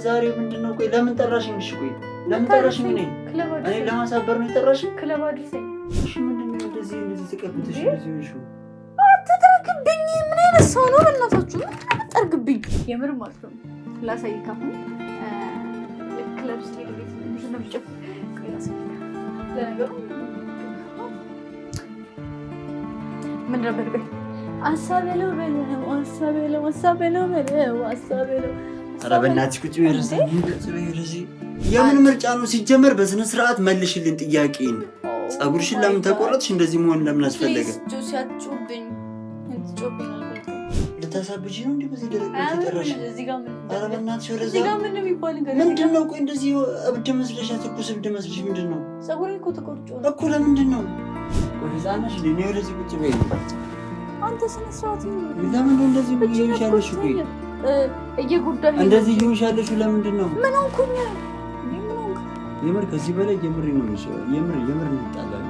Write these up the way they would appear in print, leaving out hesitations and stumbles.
ዛሬ ምንድነው? ቆይ ለምን ጠራሽኝ? እሺ ቆይ ለምን ጠራሽኝ? እኔ ለማሳበር ነው የጠራሽኝ? ክለብ አድርሰኝ። እሺ ምንድነው እንደዚህ ተቀብተሽ እንደዚህ ሆነሽ? አትጠርግብኝ። ምን አይነት ሰው ነው በእናታችሁ? አትጠርግብኝ። የምር ማለት ነው ላሳይ ካሁን ክለብ ስትሄድ ቤት ምንድነው ብቻ ለነገሩ ምን ነበር በይ አሳበለው ኧረ በእናትሽ ቁጭ በይ። የምን ምርጫ ነው ሲጀመር? በስነ ስርዓት መልሽልን ጥያቄን። ፀጉርሽን ለምን ተቆረጥሽ? እንደዚህ መሆን ለምን አስፈለገ? ልታሳብጂ ነው እንዴ? በዚህ ደረጃ ተጠራሽ? ኧረ በእናትሽ ወደዛ ምንድን ነው? ቆይ እንደዚህ እብድ መስለሽ ትኩስ እብድ መስለሽ ምንድን ነው? ፀጉሬን እኮ ተቆርጬ እኮ ለምንድን ነው? ቆይ ህፃናሽ ልኔ ወደዚህ ቁጭ በይ። አንተ ስነ ስርዓት ለምን እንደዚህ ይሆንሻለሽ? ቆይ እየጎዳኝ እንደዚህ ይሆንሻለሽ ለምንድን ነው? ምን ሆንኩኝ? የምር ከዚህ በላይ የምር ነው የሚሻለው። የምር እንጣላለን።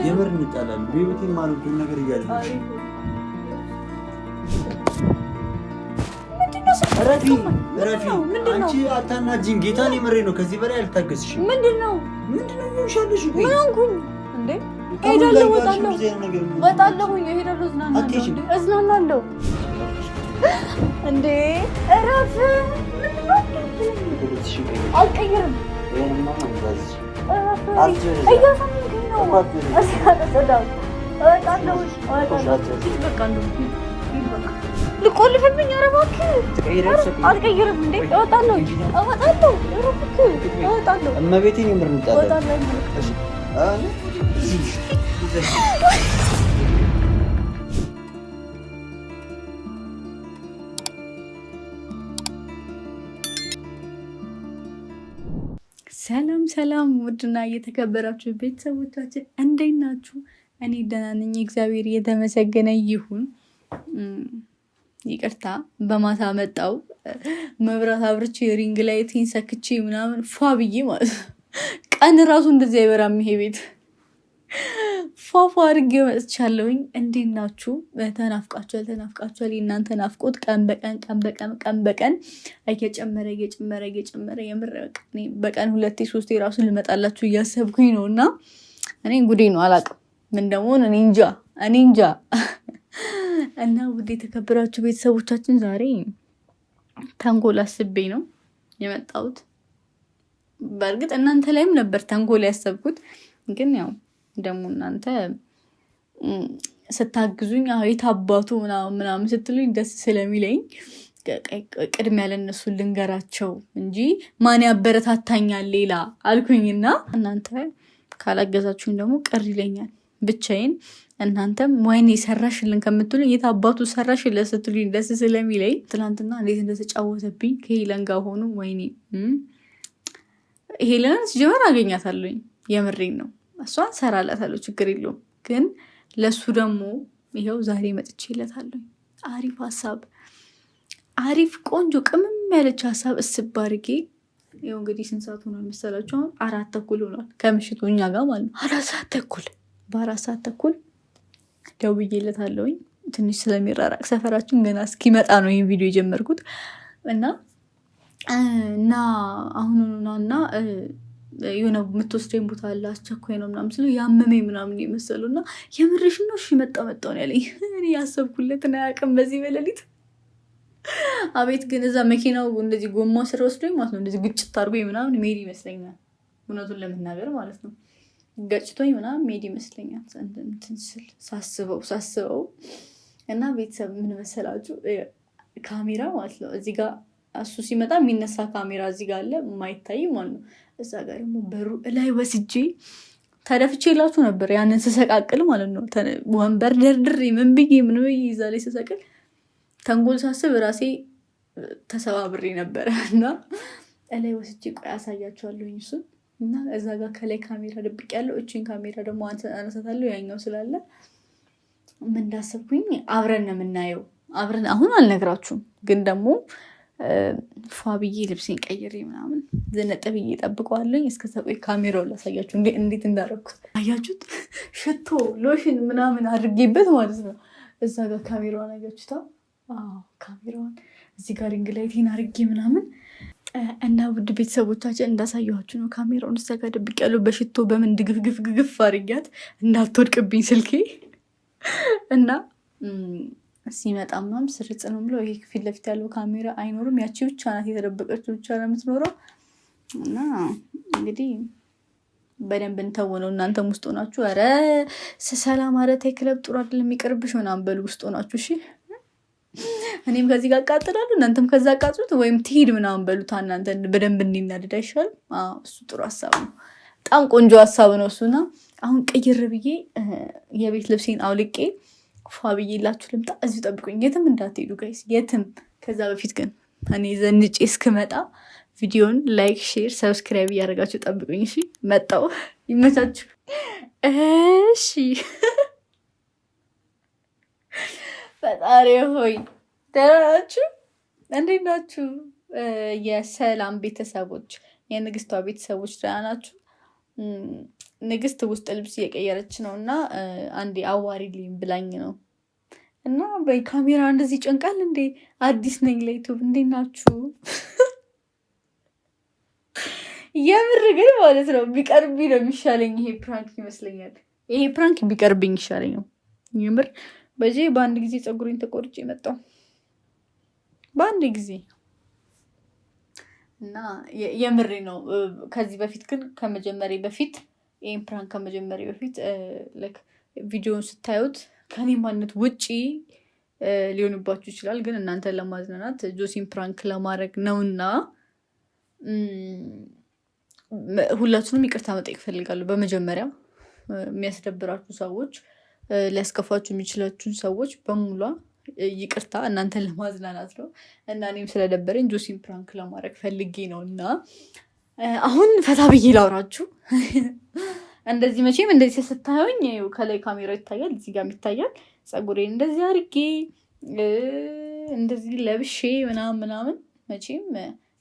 የምር እንጣላለን። በህይወቴ ማለት ነው ነገር እያለሽ ረፊ አንቺ አታናጂኝ። ጌታን የምሬ ነው። ከዚህ በላይ አልታገስሽም። ምንድነው ይሆንሻለሽ? ምን ሆንኩኝ እንዴ? ሄዳለሁ፣ ወጣለሁ፣ እሄዳለሁ፣ እዝናናለሁ እንዴ? እረፍ። አልቀይርም። እያሳመንከኝ ነው። ልቆልፍብኝ? ኧረ እባክህ አልቀይርም። እንዴ እወጣለሁ። እመቤቴን የምር እንጣላለን። ሰላም ውድና እየተከበራችሁ ቤተሰቦቻችን እንዴት ናችሁ? እኔ ደህና ነኝ፣ እግዚአብሔር እየተመሰገነ ይሁን። ይቅርታ በማታ መጣው መብራት አብርቼ ሪንግ ላይቴን ሰክቼ ምናምን ፏ ብዬ ማለት ነው። ቀን ራሱ እንደዚህ አይበራም ይሄ ቤት። ፏፏ አድርጌ መጥቻለሁኝ። እንዴት ናችሁ? ተናፍቃችኋል። የእናንተ ናፍቆት ቀን በቀን እየጨመረ የምር በቀን 2-3 ራሱ ልመጣላችሁ እያሰብኩኝ ነው። እና እኔ ጉዴ ነው አላውቅም ምን ደግሞ እኔ እንጃ። እና ውድ የተከበራችሁ ቤተሰቦቻችን ዛሬ ተንኮል አስቤ ነው የመጣሁት። በእርግጥ እናንተ ላይም ነበር ተንኮል ያሰብኩት፣ ግን ያው ደግሞ እናንተ ስታግዙኝ የታባቱ ምናምን ስትሉኝ ደስ ስለሚለኝ ቅድሚያ ለእነሱ ልንገራቸው እንጂ ማን ያበረታታኛል ሌላ አልኩኝና እናንተ ካላገዛችሁኝ ደግሞ ቅር ይለኛል ብቻዬን። እናንተም ወይኔ ሰራሽልን ከምትሉኝ የታባቱ ሰራሽልን ስትሉኝ ደስ ስለሚለኝ ትናንትና እንዴት እንደተጫወተብኝ ከሄለን ጋር ሆኑ። ወይኔ ሄለንን ሲጀመር አገኛታለሁኝ፣ የምሬን ነው። እሷን ሰራላታለሁ፣ ችግር የለውም። ግን ለሱ ደግሞ ይኸው ዛሬ መጥቼለታለሁ። አሪፍ ሀሳብ፣ አሪፍ ቆንጆ ቅምም ያለች ሀሳብ እስብ አድርጌ ይኸው እንግዲህ ስንት ሰዓት ሆኗል መሰላችሁ? አሁን 4:30 ሆኗል ከምሽቱ እኛ ጋር ማለት ነው። 4:30 በ4 ሰዓት ተኩል ደውዬለታለሁኝ። ትንሽ ስለሚራራቅ ሰፈራችን ገና እስኪመጣ ነው ይህን ቪዲዮ የጀመርኩት እና አሁኑና የሆነ የምትወስደኝ ቦታ አለ አስቸኳይ ነው ምናምን ስለ ያመመኝ ምናምን የመሰሉ እና የምርሽ ነው? እሺ መጣ ነው ያለኝ። እኔ ያሰብኩለትን አያውቅም በዚህ በሌሊት። አቤት ግን እዛ መኪናው እንደዚህ ጎማ ስር ወስዶኝ ማለት ነው እንደዚህ ግጭት አድርጎኝ ምናምን ሜድ ይመስለኛል፣ እውነቱን ለመናገር ማለት ነው። ገጭቶኝ ምናምን ሜድ ይመስለኛል እንትን ስል ሳስበው እና ቤተሰብ ምን መሰላችሁ? ካሜራ ማለት ነው እዚህ ጋር እሱ ሲመጣ የሚነሳ ካሜራ እዚህ ጋር አለ የማይታይ ማለት ነው። እዛ ጋር ደግሞ በሩ ላይ ወስጄ ተደፍቼ ላችሁ ነበር ያንን ስሰቃቅል ማለት ነው። ወንበር ደርድሬ ምን ብዬ እዛ ላይ ስሰቅል ተንጎል ሳስብ ራሴ ተሰባብሬ ነበረ እና ላይ ወስጄ ቆይ አሳያችኋለሁኝ እሱን። እና እዛ ጋር ከላይ ካሜራ ደብቅ ያለው እችን ካሜራ ደግሞ አነሳታለሁ። ያኛው ስላለ ምን እንዳሰብኩኝ አብረን ነው የምናየው። አብረን አሁን አልነግራችሁም፣ ግን ደግሞ ፏ ብዬ ልብሴን ቀይሬ ምናምን ዘነጠ ብዬ ጠብቀዋለኝ። እስከዛ ቆይ ካሜራውን ላሳያችሁ እንዴት እንዳደረኩት። አያችሁት? ሽቶ ሎሽን ምናምን አድርጌበት ማለት ነው። እዛ ጋር ካሜራዋን አያችሁታ? ካሜራዋን እዚህ ጋር ሪንግ ላይቴን አድርጌ ምናምን እና ውድ ቤተሰቦቻችን እንዳሳየኋችሁ ነው። ካሜራውን እዛ ጋር ደብቄያለሁ በሽቶ በምን ድግፍግፍ አድርጊያት እንዳትወድቅብኝ ስልኬ እና ሲመጣ ምናምን ስርጽ ነው ብለው ይሄ ፊት ለፊት ያለው ካሜራ አይኖርም። ያቺ ብቻ ናት የተደበቀችው ብቻ ነው የምትኖረው። እና እንግዲህ በደንብ እንተውነው። እናንተም ውስጥ ሆናችሁ ኧረ ሰላም ኧረ ተይ ክለብ ጥሩ አይደለም የሚቀርብሽ ምናምን በሉ ውስጥ ሆናችሁ እሺ። እኔም ከዚህ ጋር አቃጥላለሁ እናንተም ከዛ አቃጥሉት፣ ወይም ትሂድ ምናምን በሉታ እናንተ በደንብ እንዲናደድ አይሻልም? እሱ ጥሩ ሀሳብ ነው። በጣም ቆንጆ ሀሳብ ነው እሱና አሁን ቀይር ብዬ የቤት ልብሴን አውልቄ ፏ ብዬ ላችሁ ልምጣ። እዚሁ ጠብቁኝ፣ የትም እንዳትሄዱ ጋይስ፣ የትም። ከዛ በፊት ግን እኔ ዘንጬ እስክመጣ ቪዲዮን ላይክ፣ ሼር፣ ሰብስክራይብ እያደረጋችሁ ጠብቁኝ እሺ። መጣው ይመቻችሁ እሺ። ፈጣሪ ሆይ ደህና ናችሁ? እንዴት ናችሁ? የሰላም ቤተሰቦች፣ የንግስቷ ቤተሰቦች ደህና ናችሁ? ንግስት ውስጥ ልብስ እየቀየረች ነው እና አንዴ አዋሪልኝ ብላኝ ነው እና በካሜራ እንደዚህ ጨንቃል እንዴ? አዲስ ነኝ ለዩቱብ። እንዴት ናችሁ? የምር ግን ማለት ነው ቢቀርብኝ ነው የሚሻለኝ። ይሄ ፕራንክ ይመስለኛል። ይሄ ፕራንክ ቢቀርብኝ ይሻለኝ ነው የምር። በዚህ በአንድ ጊዜ ፀጉሬን ተቆርጬ የመጣው በአንድ ጊዜ እና የምሬ ነው። ከዚህ በፊት ግን ከመጀመሪ በፊት ይሄን ፕራንክ ከመጀመሪ በፊት ላይክ ቪዲዮውን ስታዩት ከኔ ማንነት ውጪ ሊሆንባችሁ ይችላል። ግን እናንተን ለማዝናናት ጆሲን ፕራንክ ለማድረግ ነውና ሁላችሁንም ይቅርታ መጠየቅ ፈልጋለሁ። በመጀመሪያ የሚያስደብራችሁ ሰዎች፣ ሊያስከፋችሁ የሚችላችሁን ሰዎች በሙሉ ይቅርታ፣ እናንተን ለማዝናናት ነው እና እኔም ስለደበረኝ ጆሲን ፕራንክ ለማድረግ ፈልጌ ነው እና አሁን ፈታ ብዬ ላውራችሁ። እንደዚህ መቼም እንደዚህ ስታዩኝ ከላይ ካሜራ ይታያል፣ እዚህ ጋር ይታያል። ፀጉሬን እንደዚህ አድርጌ እንደዚህ ለብሼ ምናምን መቼም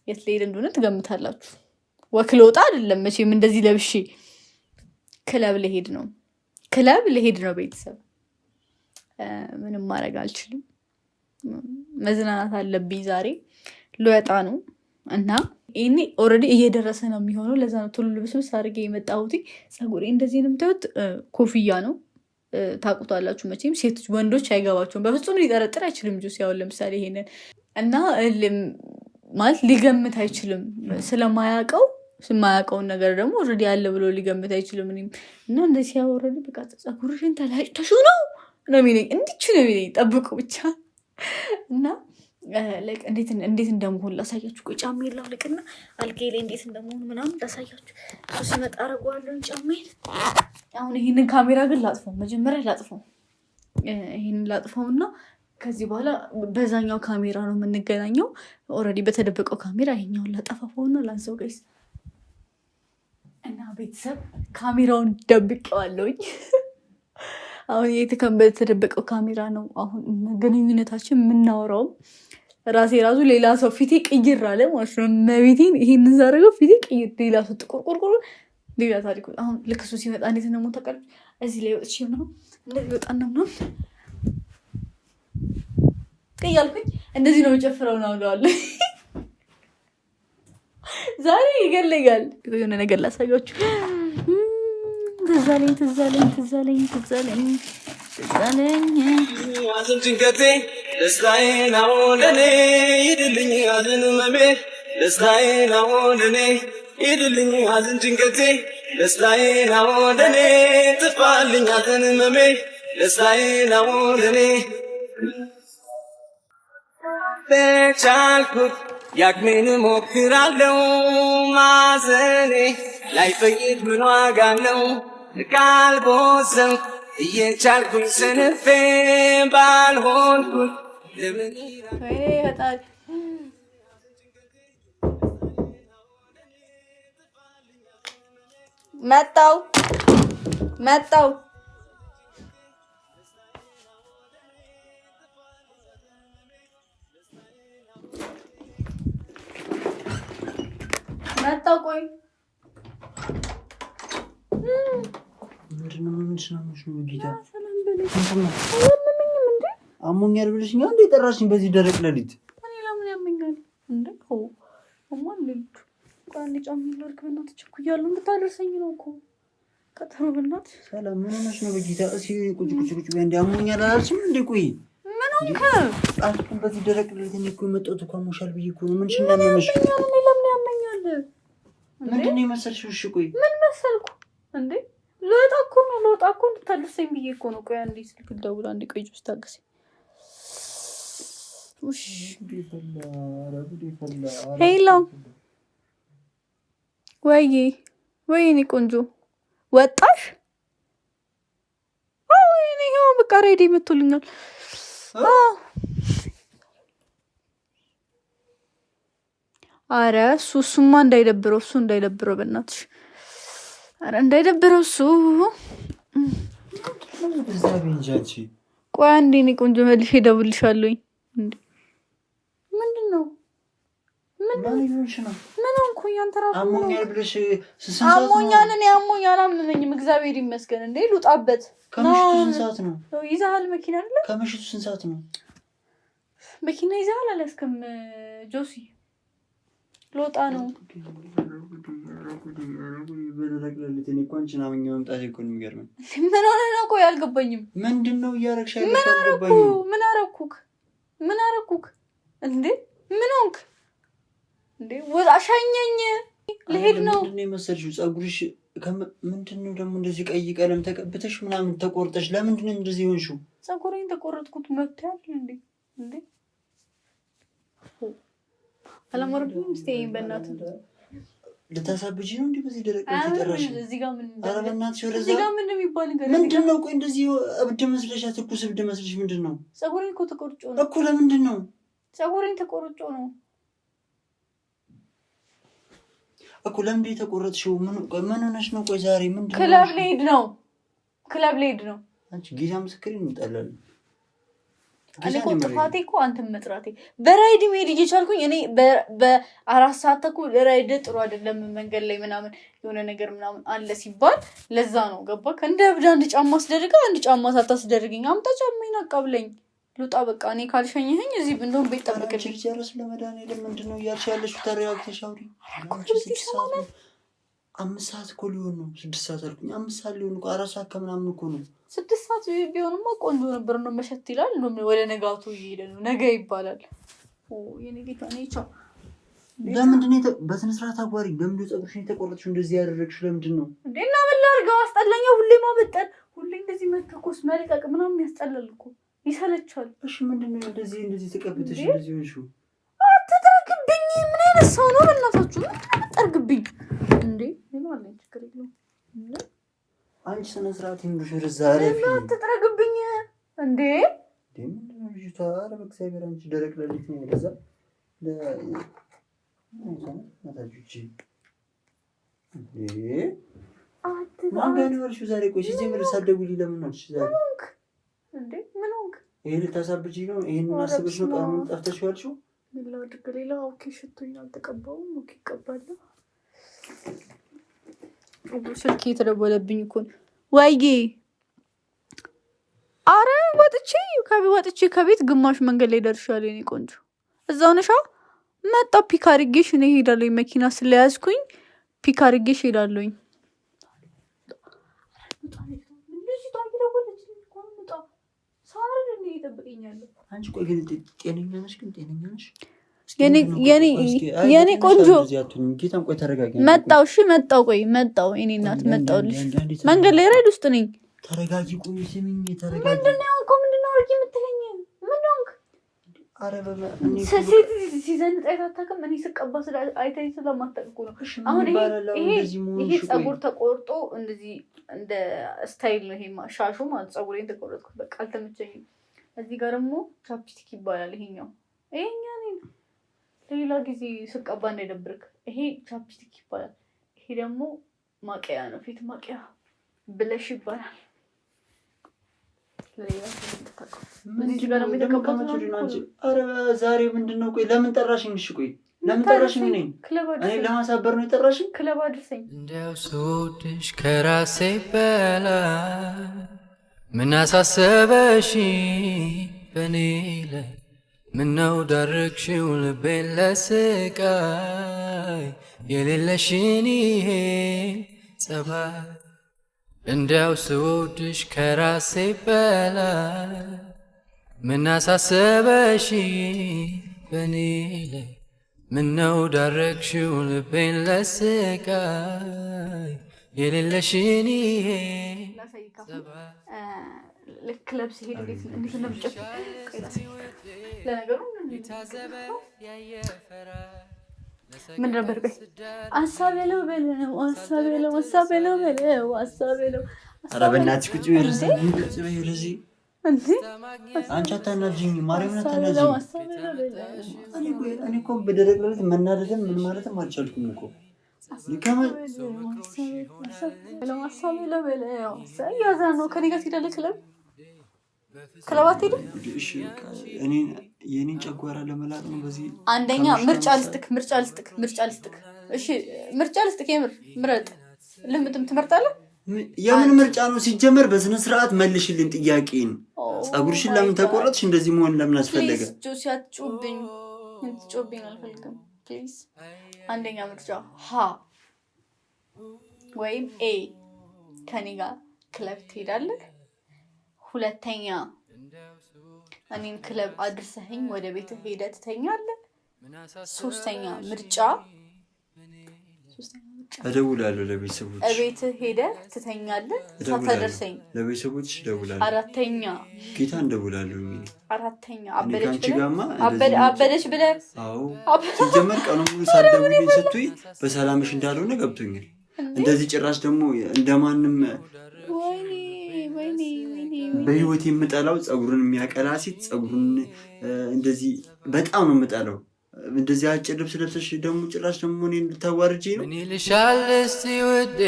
የት ልሄድ እንደሆነ ትገምታላችሁ። ወክል ወጣ አይደለም መቼም እንደዚህ ለብሼ ክለብ ልሄድ ነው ቤተሰብ። ምንም ማድረግ አልችልም። መዝናናት አለብኝ። ዛሬ ልወጣ ነው እና ይሄኔ ኦልሬዲ እየደረሰ ነው የሚሆነው። ለዛ ነው ቶሎ ልብስብስ አድርጌ የመጣሁት። ፀጉሬ እንደዚህ ነው የምታዩት። ኮፍያ ነው ታውቁታላችሁ መቼም። ሴቶች ወንዶች አይገባቸውም በፍጹም። ሊጠረጥር አይችልም ጆሲ ያው ለምሳሌ ይሄንን እና ማለት ሊገምት አይችልም ስለማያውቀውን ነገር ደግሞ ኦልሬዲ ያለ ብሎ ሊገምት አይችልም። እና እንደዚህ ያው ኦልሬዲ በቃ ፀጉርሽን ተላጭተሽ ነው የሚለኝ። እንዲች ነው የሚለኝ። ጠብቁ ብቻ እና እንዴት እንደምሆን ላሳያችሁ። ቆይ ጫማዬን ላውልቅና አልጋዬ ላይ እንዴት እንደምሆን ምናምን ላሳያችሁ። እሱ ሲመጣ አደርገዋለሁ ጫማዬን። አሁን ይሄንን ካሜራ ግን ላጥፈው፣ መጀመሪያ ላጥፈው። ይሄንን ላጥፈውና ከዚህ በኋላ በዛኛው ካሜራ ነው የምንገናኘው። ኦልሬዲ በተደበቀው ካሜራ ይሄኛውን ላጠፋፈውና ላንሰው ጋይስ። እና ቤተሰብ ካሜራውን ደብቄዋለሁኝ። አሁን በተደበቀው ካሜራ ነው አሁን ግንኙነታችን የምናወራው። ራሱ ሌላ ሰው ፊቴ ቅይር አለ ማለት ነው። መቤቴን ይሄንን ሳደርገው ፊቴ ቅይር፣ ሌላ ሰው ጥቁር ሌላ ታሪኩ። አሁን ልክ እሱ ሲመጣ እንዴት ነው ተቀል እዚህ ላይ ወጥቼ ነው እንደዚህ ወጣና ነው እያልኩኝ እንደዚህ ነው የጨፍረው ነው አለዋለሁ። ዛሬ ይገለኛል። የሆነ ነገር ላሳያችሁ። ትዛለኝ አዝን ጭንቀቴ ደስታዬ ነው ለኔ ይድልኝ አዝን መሜ ደስታዬ ነው ለኔ ይድልኝ አዝን ጭንቀቴ ደስታዬ ነው ለኔ ጥፋልኝ አዝን መሜ ደስታዬ ነው ለኔ በቻልኩት ያቅሜን ሞክራለው ማዘኔ ላይፈይድ ምን ዋጋ አለው ካልቦሰው እየቻልኩኝ ስንፌ ባልሆንኩት መጣው መጣው ቆይ አሞኛል ብለሽኛል እንዴ? ጠራሽኝ በዚህ ደረቅ ሌሊት? እኔ ለምን ያመኛል እንዴ? ጫማ ይላልክ በእናትህ ቸኩያለሁ እንድታደርሰኝ ነው እኮ ቀጠሮ በእናትህ ሰላም ምን ሆነሽ ነው በጌታ እሺ ቁጭ እንደ አሞኛል አላልሽም እንዴ ቆይ ምን ሆንክ አንቺም በዚህ ደረቅ ለትን እኮ መጣሁት እኮ አሞሻል ብዬ እኮ ነው ምን ሽናነሽ ለምን ያመኛል ምንድን ነው የመሰልሽው እሺ ቆይ ምን መሰልኩ እንዴ ልወጣ እኮ እንድታደርሰኝ ብዬ እኮ ነው ቆይ አንዴ ስልክ ደውል አንዴ ቆይ ጁስ ታገሰኝ ውሽ ሄሎ ወይኔ ቆንጆ ወጣሽ? ወይኔ ያው በቃ ሬዲ መጥቶልኛል። አረ እሱማ እንዳይደብረው በእናትሽ። አረ እንዳይደብረው እሱ። ቆይ አንዴ እኔ ቆንጆ መልሼ እደውልልሻለሁኝ። እንዴ ምንድነው? ምን ሆንኩኝ? አንተ ራስህ አሞኛል ብለሽ አሞኛል አላመመኝም። እግዚአብሔር ይመስገን። እንዴ ልውጣበት። ከምሽቱ ስንት ሰዓት ነው? ይዘሃል መኪና አይደለ? ከምሽቱ ስንት ሰዓት ነው? መኪና ይዘሃል አላስከም ጆሲ? ልወጣ ነው። በነገራችን እኔ እኮ አንቺን አመኛው መምጣቴ እኮ ነው የሚገርመኝ። ምን ሆነህ ነው? ቆይ አልገባኝም። ምንድነው እያደረግሽ ያለሽው? አልገባኝም። ምን አረኩክ? እንዴ ምን ሆንክ? እንዴ ወጣ ሻኘኝ ልሄድ ነው። ምንድነው የመሰልሽው? ፀጉርሽ ምንድነው ደግሞ እንደዚህ ቀይ ቀለም ተቀብተሽ ምናምን ተቆርጠሽ ለምንድነው እንደዚህ ሆንሽው? ፀጉሬን ተቆረጥኩት መብት ያለ እንዴ አላማረብኝም። እስቴይን በእናትህ ልታሳብጂ ነው እንዴ? በዚህ ደረቅ ተጠራሽ። እዚህ ጋር ምን ኧረ በእናትሽ ወደዛ እዚህ ጋር ምን የሚባል ነገር ምንድነው? ቆይ እንደዚህ እብድ መስለሽ ትኩስ እብድ መስለሽ ምንድነው? ፀጉሬን እኮ ተቆርጮ ነው እኮ። ለምንድን ነው ፀጉሬን ተቆርጮ ነው እኮ? ለምንድን የተቆረጥሽው? ምን ሆነሽ ነው? ቆይ ዛሬ ምንድነው? ክለብ ልሄድ ነው። አንቺ ጌታ ምስክሬን እንጣላለን። እኔ እኮ ጥፋቴ እኮ አንተም መጥራቴ በራይድ መሄድ እየቻልኩኝ እኔ በ4 ሰዓት ተኩል ራይድ ጥሩ አይደለም መንገድ ላይ ምናምን የሆነ ነገር ምናምን አለ ሲባል ለዛ ነው ገባክ? እንደ እብድ አንድ ጫማ አንድ ጫማ ሳታስደርገኝ አምጣ ጫማዬን አቃብለኝ ልውጣ በቃ። እኔ ካልሸኘኸኝ እዚህ እንደውም ቤት ጠብቅልኝ። ጨርስ ለመድኃኒዓለም ምንድነው እያልሽ ያለሽው? ተረጋግተሽ አውሪ። 5 ሰዓት እኮ ሊሆን ነው። 6 ሰዓት አልኩኝ። 5 ሰዓት ሊሆን እኮ 4 ሰዓት ከምናምን እኮ ነው። 6 ሰዓት ቢሆንማ ቆንጆ ነበር። ነው መሸት ይላል። እንደውም ወደ ነጋቱ እየሄደ ነው። ነገ ይባላል። የኔ ጌታ ነኝ። ቻው። ለምንድን ነው በስነ ስርዓት አዋሪ? ለምንድን ነው ፀጉርሽን የተቆረጥሽው? እንደዚህ ያደረግሽው ለምንድን ነው? እንዴና ምን ላድርገው? አስጠላኝ። ሁሌ ማበጠን፣ ሁሌ እንደዚህ መተኮስ፣ መልቀቅ ምናምን ያስጠላል እኮ ይሰለቻል። እሺ ምንድነው እንደዚህ ተቀብተሽ እንደዚህ ሆንሽው? አትጥረግብኝ። ምን አይነት ሰው ነው በእናታችሁ? ምን አትጠርግብኝ እንዴ? ምን አለ ችግር የለውም እንዴ? አንቺ ስነ ስርዓት ይኑርሽ። ወደዛ አረፊ። ምን አትጥረግብኝ እንዴ? ምንድነው ልጅቷ? ኧረ በእግዚአብሔር አንቺ ደረቅ ለሊት ነው ወደዛ ማታጁጂ እንዴ? ማንጋኒ ወርሽ ዛሬ ቆይ ሲጀምር ሳደጉልኝ ለምን ነው ዛሬ እንዴ? ምን ሆንክ? ይሄ ልታሳብጂ ነው? ይሄን ማሰብሽ ነው? ቀኑን ጠፍተሽ ዋልሽው? ሌላ አድርገ ሌላ ኦኬ። ሽቶኝ አልተቀባውም። ኦኬ እቀባለሁ። ስልኬ የተደወለብኝ እኮ ነው። ወይዬ አረ ወጥቼ ከቤት ግማሽ መንገድ ላይ ደርሻለሁ። የኔ ቆንጆ እዛው ነሻ? መጣሁ ፒክ አድርጌሽ እኔ እሄዳለሁ። መኪና ስለያዝኩኝ ፒክ አድርጌሽ እሄዳለሁኝ። አንቺ ቆይ ግን ጤነኛ ነሽ? የኔ ቆንጆ ጌታን ቆይ ተረጋጊ። መጣሁ የኔ እናት መጣሁልሽ። መንገድ ላይ ራይድ ውስጥ ነኝ። ተረጋጊ። ቆይ ስሚኝ፣ ተረጋጊ። ምንድነው አርጊ የምትለኝ? ምን ሆንክ? አረ ሲዘንጥ አይታታከም። እኔ ስቀባ አይታይ ስለማታውቁ ነው። አሁን ይሄ ፀጉር ተቆርጦ እንደዚህ እንደ ስታይል ነው። ይሄ ሻሹ ማለት ፀጉሬን ተቆረጥኩት። በቃ አልተመቸኝም። እዚህ ጋር ደግሞ ቻፕስቲክ ይባላል። ይሄኛው ሌላ ጊዜ ስቀባ እንዳይደብርክ። ይሄ ቻፕስቲክ ይባላል። ይሄ ደግሞ ማቀያ ነው። ፊት ማቀያ ብለሽ ይባላል። ዛሬ ምንድነው? ቆይ ለምን ጠራሽኝ? እሺ ቆይ ለምን ጠራሽኝ? እኔ ለማሳበር ነው የጠራሽኝ? ክለብ አድርሰኝ። እንደው ስወድሽ ከራሴ በላይ ምን አሳሰበሽ በኔ ላይ? ምነው ዳረግሽው ልቤን ለስቃይ? የሌለሽን ይሄ ጸባይ እንደው ስወድሽ ከራሴ በላይ ምን አሳሰበሽ በኔ ላይ ምነው ዳረግሽው ልቤን ለስቃይ የሌለሽን ይሄ ጸባይ ልክ ለብስ ሄድ እንዴት እንደምጨፍ ለነገሩ ምን ነበር ቆይ ሐሳብ የለው በለው ሐሳብ የለው ሐሳብ የለው በለው ሐሳብ የለው ኧረ በእናትሽ ቁጭ በይ ለዚህ እንዴ አንቺ አታናጅኝ ማርያምን አታናጅኝ እኔ እኮ በደረቅ ሌሊት መናደድም ምን ማለትም አልቻልኩም እኮ ሐሳብ የለው በለው ያዛ ነው ከኔ ጋር ትሄዳለህ ክለብ አትሄድም የኔን ጨጓራ ለመላጥ ነው በዚህ አንደኛ ምርጫ ልስጥክ እሺ ምርጫ ልስጥክ የምር ምረጥ ልምጥም ትመርጣለህ የምን ምርጫ ነው ሲጀመር በስነ ስርዓት መልሽልኝ ጥያቄን ጸጉርሽን ለምን ተቆረጥሽ እንደዚህ መሆን ለምን አስፈለገ ጆሲያት ጩብኝ አልፈልግም ፕሊዝ አንደኛ ምርጫ ሀ ወይም ኤ ከኔ ጋር ክለብ ትሄዳለህ ሁለተኛ እኔን ክለብ አድርሰኸኝ ወደ ቤት ሄደህ ትተኛለህ ሶስተኛ ምርጫ እደውላለሁ ለቤተሰቦች እቤት ሄደህ ትተኛለህ ሳታደርሰኝ ለቤተሰቦች እደውላለሁ አራተኛ ጌታ እንደውላለሁ አራተኛ አበደች ብለህ አዎ ሲጀመር ቀኑን ሙሉ ሳትደውልኝ ስትይ በሰላምሽ እንዳልሆነ ገብቶኛል እንደዚህ ጭራሽ ደግሞ እንደማንም በህይወት የምጠላው ጸጉሩን የሚያቀላ ሴት ጸጉሩን እንደዚህ በጣም ነው የምጠላው እንደዚህ አጭር ልብስ ለብሰሽ ደግሞ ጭራሽ ደግሞ እኔን ልታዋርጂኝ ነው ምን ይልሻል እስቲ ውዴ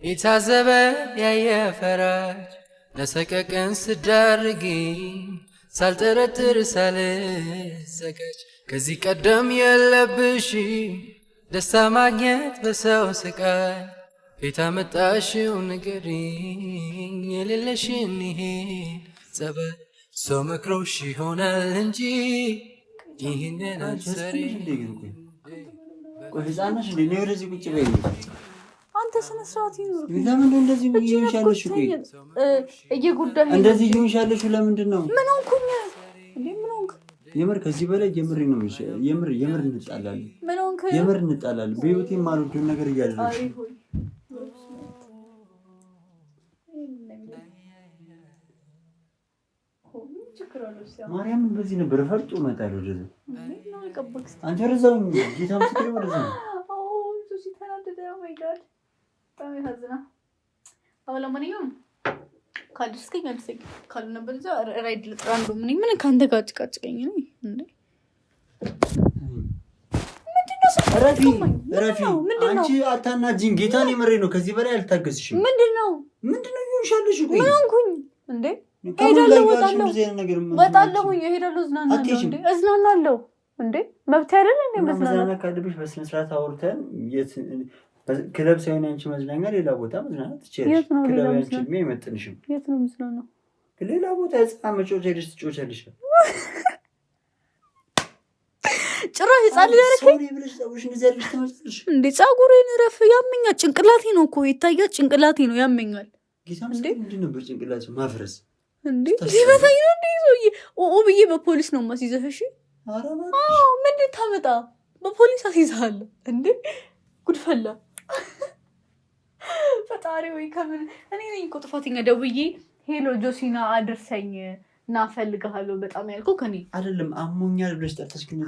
የታዘበ ያየ ፈራጅ ለሰቀቀን ስዳርጊኝ ሳልጠረጥር ሳልሰቀች ከዚህ ቀደም የለብሽ ደስታ ማግኘት በሰው ስቃይ ቤታ መጣሽው ንገሪኝ የሌለሽን ይሄ ጸባይ ሰው መክሮሽ ይሆናል እንጂ ይህንን አንሰሪ ቆይ ህፃናሽ እንዴ ነው ወደዚህ ቁጭ በይ አንተ ስነ ስርዓት ይኑር ለምንድን እንደዚህ ይሆንሻለሽ ቆይ እየጉዳይ እንደዚህ ይሆንሻለሽ ለምንድን ነው ምን ሆንኩኝ እንዴ ምን ሆንኩ የምር ከዚህ በላይ የምር ነው የምር እንጣላለን ምን ሆንኩ የምር እንጣላለን በህይወቴ ማልወደውን ነገር እያደረግሽ ማርያም በዚህ ነበር ፈርጦ መጣል ወደዛ አንተ ወደዛው ጌታ ምስክሬ ወደዛ ሲተናደደ ማይ ጋድ በጣም ያዝና አሁን ለማንኛውም ካልደስከኝ ካልነበረ እዛ ራይድ ልጥራንዶ ምን ካንተ ጋር ጭቃጭቀኝ ነው እንዴ ረፊ አንቺ አታናጂኝ ጌታን የምሬ ነው ከዚህ በላይ አልታገስሽም ምንድነው ይሆንሻለሽ ቆይ ምን ሆንኩኝ እንዴ ሄዳለሁ ወጣለሁ እሄዳለሁ እዝናናለሁ እንዴ መብት አይደል እንዴ መዝናናት ካለብሽ በስነ ስርዓት አውርተን ክለብ ሳይሆን አንቺ መዝናኛ ሌላ ቦታ መዝናናት ትችያለሽ ክለብ አንቺ ምን አይመጥንሽም የት ነው መዝናናው ሌላ ቦታ ህፃን መጫወቻ ሄደሽ ትጫወቻለሽ ጭራሽ ህፃን ልያረከኝ እንዴ ጸጉሬን ረፍ ያመኛል ጭንቅላቴ ነው እኮ ይታያል ጭንቅላቴ ነው ያመኛል ጌታ ምንድን ነበር ጭንቅላቴ ማፍረስ እንዴ ሊበታኝ ነው እንዴ ሶዬ ብዬ በፖሊስ ነው ማስይዘህ እሺ ምንድን ታመጣ በፖሊስ አስይዝሃለሁ እንዴ ጉድፈላ ፈጣሪ ወይ ከምን እኔ ነኝ እኮ ጥፋተኛ ደውዬ ሄሎ ጆሲና አድርሰኝ እና ፈልግሃለሁ በጣም ያልኩህ ከኔ አይደለም አሞኛል ብለሽ ጠርተሽ ግን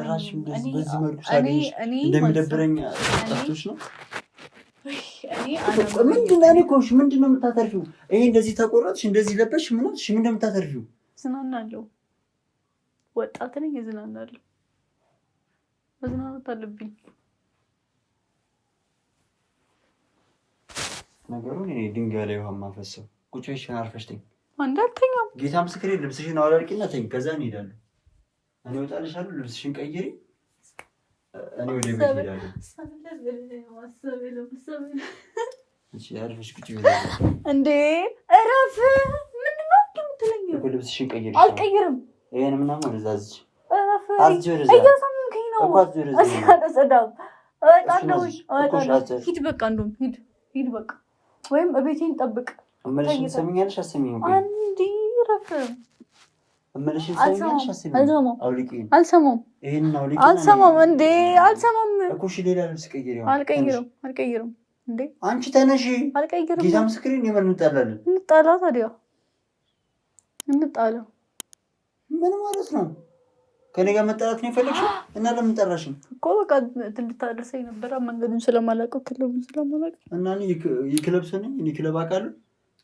ራሽን በዚህ መልኩ ሳገኝሽ እንደሚደብረኝ ጠርቶሽ ነው ምንድን ነው የምታተርፊው ይሄ እንደዚህ ተቆረጥሽ እንደዚህ ለበሽ ምንድን ነው የምታተርፊው ዝናናለሁ ወጣት ነኝ ዝናናለሁ መዝናናት አለብኝ ነገሩን እኔ ድንጋይ ላይ ውሃ ማፈሰው ቁጭ ብለሽ አርፈሽ ተኝ አንዳልተኛም ጌታ ምስክሬ ልብስሽን አውላልቂና ተኝ ከዛ እንሄዳለን እኔ እወጣልሻለሁ ልብስሽን ቀይሪ እኔ ወደ ቤት እሄዳለሁ እሺ አርፈሽ ቁጭ ብለሽ እንዴ እረፍ ምንድነው የምትለኝ እኮ ልብስሽን ቀይሪ አልቀይርም ይሄን ምናምን ወደዛ እረፍ አዝጆ ወደዛ እያሳመንከኝ ነው እኮ አዝጆ ወደዛ አስያደሰዳም ሂድ በቃ እንደውም ሂድ በቃ ወይም እቤቴን ጠብቅ። እመልሽን ትሰሚኛለሽ አትሰሚኝም? አንዴ ረፍ እመልሽን ትሰሚኛለሽ አትሰሚኝም? አውልቂኝ። አልሰማም። ይሄን አውልቂኝ። አልሰማም እንዴ አልሰማም እኮ። እሺ ሌላ ልብስ ቀይሪ። አልቀይርም እንዴ አንቺ ተነሺ። አልቀይርም። ጌታ ምስክሬን የምን እንጣላለን? እንጣላ ታዲያ እንጣላ። ምን ማለት ነው? ከኔ ጋር መጣላት ነው የፈለግሽው? እና ለምን ጠራሽኝ? እኮ በቃ እንድታደርሰኝ ነበር። መንገዱን ስለማላውቀው ክለቡን ስለማላውቀው እና እኔ የክለብ ሰው ነኝ። እኔ ክለብ አውቃለሁ።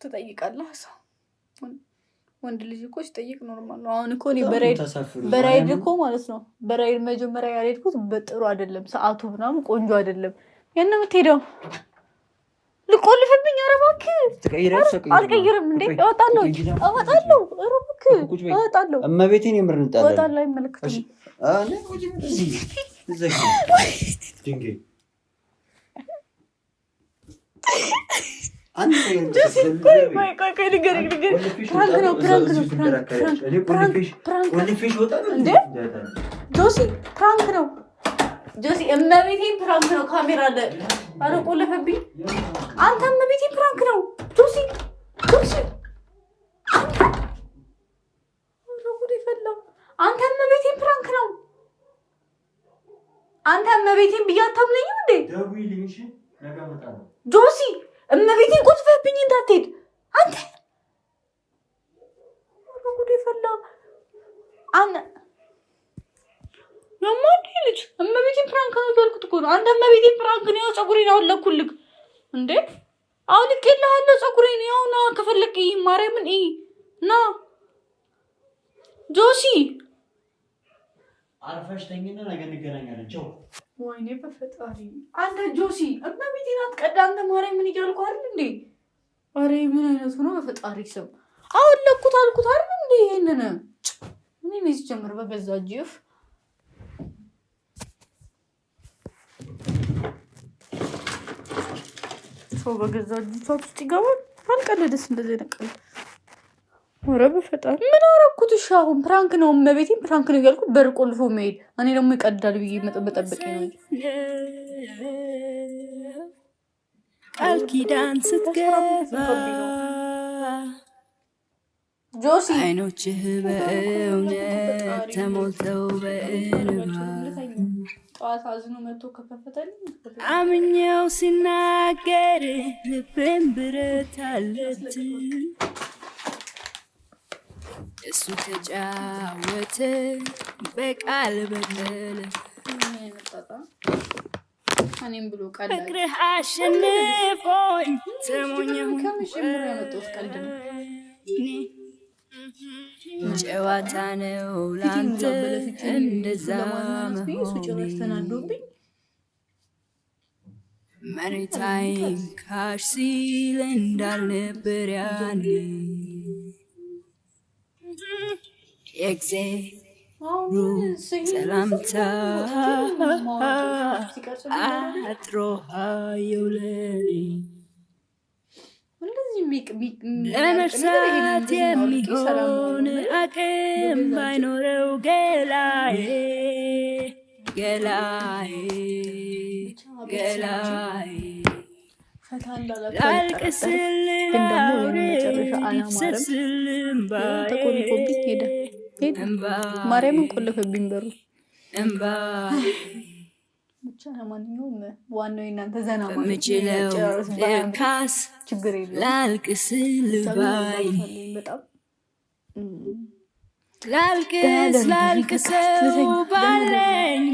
ትጠይቃለህ? ሰው ወንድ ልጅ እኮ ሲጠይቅ ኖርማል ነው። አሁን እኮ እኔ በራይድ እኮ ማለት ነው በራይድ መጀመሪያ ያልሄድኩት በጥሩ አይደለም፣ ሰዓቱ ምናምን ቆንጆ አይደለም። ያን የምትሄደው ልቆልፍብኝ። ኧረ እባክህ አልቀይርም እንዴ እወጣለሁ። ኧረ እባክህ እወጣለሁ። እመቤቴን የምር እንጣላለን። እወጣለሁ። አይመለከትም። ፕራንክ ነው ጆሲ፣ እመቤቴን ፕራንክ ነው። ካሜራ አለ። ኧረ ቆለፈብኝ። አንተ እመቤቴን ፕራንክ ነው ጆሲ። አንተ እመቤቴን ፕራንክ ነው። አንተ እመቤቴን ብዬሽ አታምነኝም እንዴ ጆሲ? እመቤቴን ቆልፈህብኝ እንዳትሄድ አንተ። ጉዴ ፈላ። የማንዴ ልጅ እመቤቴን ፕራንክ ነው ያልኩት እኮ ነው። አንተ እመቤቴን ፕራንክ ነው። ያው ፀጉሬን አወለኩልክ እንዴ? አውልቄልሃለሁ ፀጉሬን። ያው ና ከፈለክ ማርያምን ና ጆሲ። አርፈሽ ተኝና ነገ እንገናኛለን። ቻው። ወይኔ በፈጣሪ አንተ ጆሲ እመቤቴን አትቀዳ። አንተ ማርያምን እያልኩ አይደል እንዴ? ኧረ ምን አይነቱ ነው በፈጣሪ ስም። አወለኩት አልኩት አይደል እንዴ? ይሄንን እኔ ነኝ ሲጀምር በገዛ ጅፍ ሰው በገዛ ጅፋት ውስጥ ይገባል። አልቀለደስ እንደዚህ ነቀል። ኧረ በፈጣሪ ምን አደረኩት? እሺ አሁን ፕራንክ ነው እመቤቴን ፕራንክ ነው እያልኩት በር ቆልፎ መሄድ። እኔ ደግሞ ይቀዳል ብዬ መጠበቅ ነው። ቃል ኪዳን ስትገባ ጆሲ አይኖችህ በእውነት ተሞልተው በእንባ ጠዋት አዝኖ መጥቶ ከከፈተልኝ አምኜው ሲናገር ልቤን ብረት አለት እሱ ተጫወተ በቃል በቀለ እኔም ብሎ ቃል ፍቅርህ አሸንፎኝ ተሞኘሁ። ከምሽምር ያመጣሁት ቀልድ ነው። ጨዋታ ነው ላንተ እንደዛ ተናዶብኝ መሬታይን ካሽ ሲል እንዳልነበር ያኔ የእግዜሩ ሰላምታ አጥሮ የውለኔ ለመርሳት የሚሆን አቅም ባይኖረው ገላዬ ላልቅስልህ አውርድ ብሰስልም ማርያምን ቆለፈብኝ በሩ። ብቻ ለማንኛውም ዋናው የእናንተ ዘና ምችለው ልካስ ችግር የለም። ላልቅስልህ ባይ በጣም ላልቅሰው ባለኝ